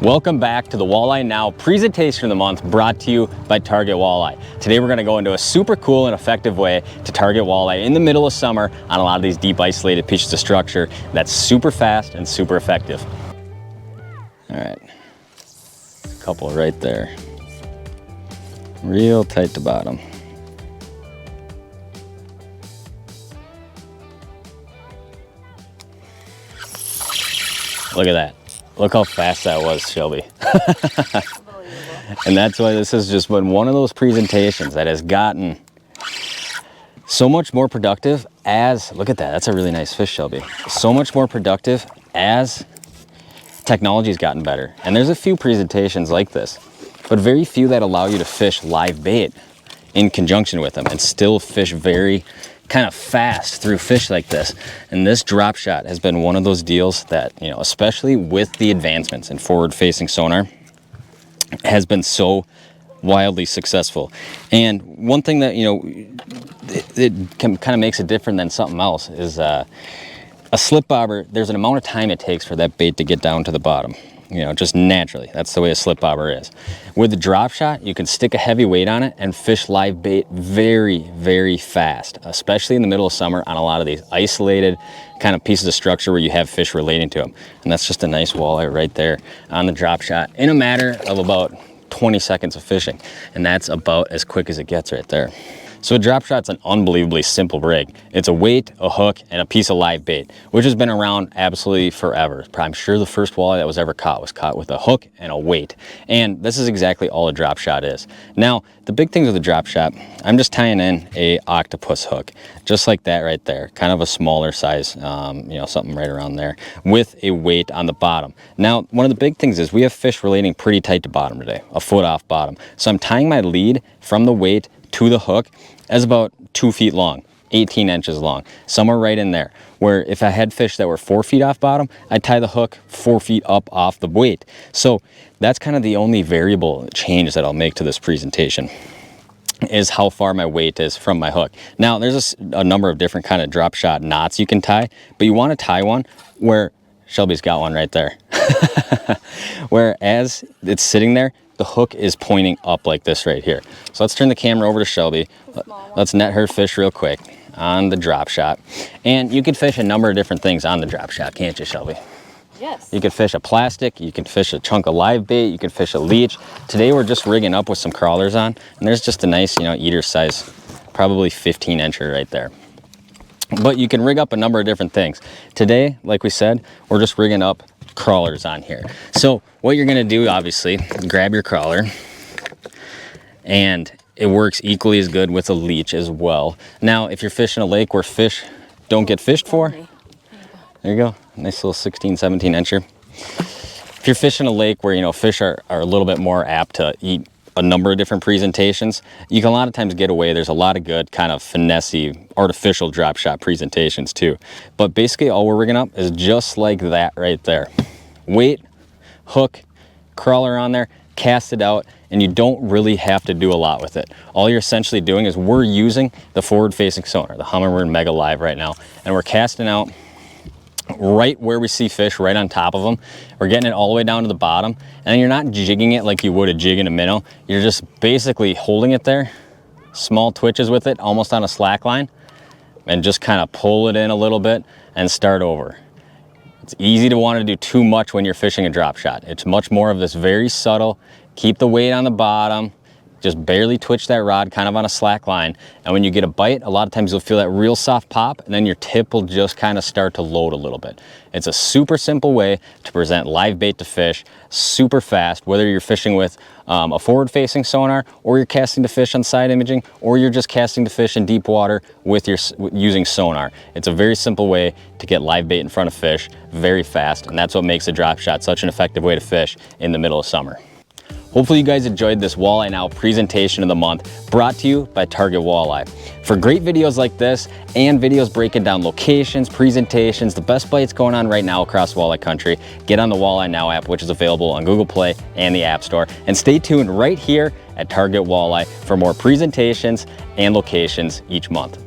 Welcome back to the Walleye Now presentation of the month, brought to you by Target Walleye. Today we're going to go into a super cool and effective way to target walleye in the middle of summer on a lot of these deep isolated pieces of structure that's super fast and super effective. All right, a couple right there. Real tight to bottom. Look at that. Look how fast that was, Shelby. And that's why this has just been one of those presentations that has gotten so much more productive as, look at that, that's a really nice fish, Shelby. So much more productive as technology's gotten better. And there's a few presentations like this, but very few that allow you to fish live bait in conjunction with them and still fish very kind of fast through fish like this. And this drop shot has been one of those deals that, you know, especially with the advancements in forward facing sonar, has been so wildly successful. And one thing that, you know, it kind of makes it different than something else is a slip bobber. There's an amount of time it takes for that bait to get down to the bottom. You know, just naturally. That's the way a slip bobber is. With the drop shot, you can stick a heavy weight on it and fish live bait very, very fast, especially in the middle of summer on a lot of these isolated kind of pieces of structure where you have fish relating to them. And that's just a nice walleye right there on the drop shot in a matter of about 20 seconds of fishing. And that's about as quick as it gets right there. So a drop shot's an unbelievably simple rig. It's a weight, a hook, and a piece of live bait, which has been around absolutely forever. I'm sure the first walleye that was ever caught was caught with a hook and a weight. And this is exactly all a drop shot is. Now, the big things with a drop shot, I'm just tying in a octopus hook, just like that right there, kind of a smaller size, you know, something right around there, with a weight on the bottom. Now, one of the big things is we have fish relating pretty tight to bottom today, a foot off bottom. So I'm tying my lead from the weight to the hook as about 2 feet long, 18 inches long, somewhere right in there, where if I had fish that were 4 feet off bottom, I'd tie the hook 4 feet up off the weight. So that's kind of the only variable change that I'll make to this presentation, is how far my weight is from my hook. Now, there's a number of different kind of drop shot knots you can tie, but you want to tie one where Shelby's got one right there. Where as it's sitting there, the hook is pointing up like this right here. So let's turn the camera over to Shelby. Let's net her fish real quick on the drop shot. And you can fish a number of different things on the drop shot, can't you, Shelby? Yes. You can fish a plastic, you can fish a chunk of live bait, you can fish a leech. Today we're just rigging up with some crawlers on, and there's just a nice, you know, eater size, probably 15-incher right there. But you can rig up a number of different things. Today, like we said, we're just rigging up crawlers on here. So what you're gonna do, obviously, grab your crawler, and it works equally as good with a leech as well. Now, if you're fishing a lake where fish don't get fished for, there you go, nice little 16, 17-incher. If you're fishing a lake where, you know, fish are a little bit more apt to eat a number of different presentations, you can a lot of times get away. There's a lot of good kind of finessey artificial drop shot presentations too. But basically all we're rigging up is just like that right there. Weight, hook, crawler on there, cast it out, and you don't really have to do a lot with it. All you're essentially doing is we're using the forward facing sonar, the Humminbird Mega Live right now, and we're casting out right where we see fish, right on top of them. We're getting it all the way down to the bottom, and you're not jigging it like you would a jig in a minnow. You're just basically holding it there, small twitches with it, almost on a slack line, and just kind of pull it in a little bit and start over. It's easy to want to do too much when you're fishing a drop shot. It's much more of this very subtle, keep the weight on the bottom, just barely twitch that rod kind of on a slack line. And when you get a bite, a lot of times you'll feel that real soft pop, and then your tip will just kind of start to load a little bit. It's a super simple way to present live bait to fish, super fast, whether you're fishing with a forward facing sonar, or you're casting to fish on side imaging, or you're just casting to fish in deep water with using sonar. It's a very simple way to get live bait in front of fish very fast, and that's what makes a drop shot such an effective way to fish in the middle of summer. Hopefully you guys enjoyed this Walleye Now presentation of the month, brought to you by Target Walleye. For great videos like this and videos breaking down locations, presentations, the best bites going on right now across walleye country, get on the Walleye Now app, which is available on Google Play and the App Store. And stay tuned right here at Target Walleye for more presentations and locations each month.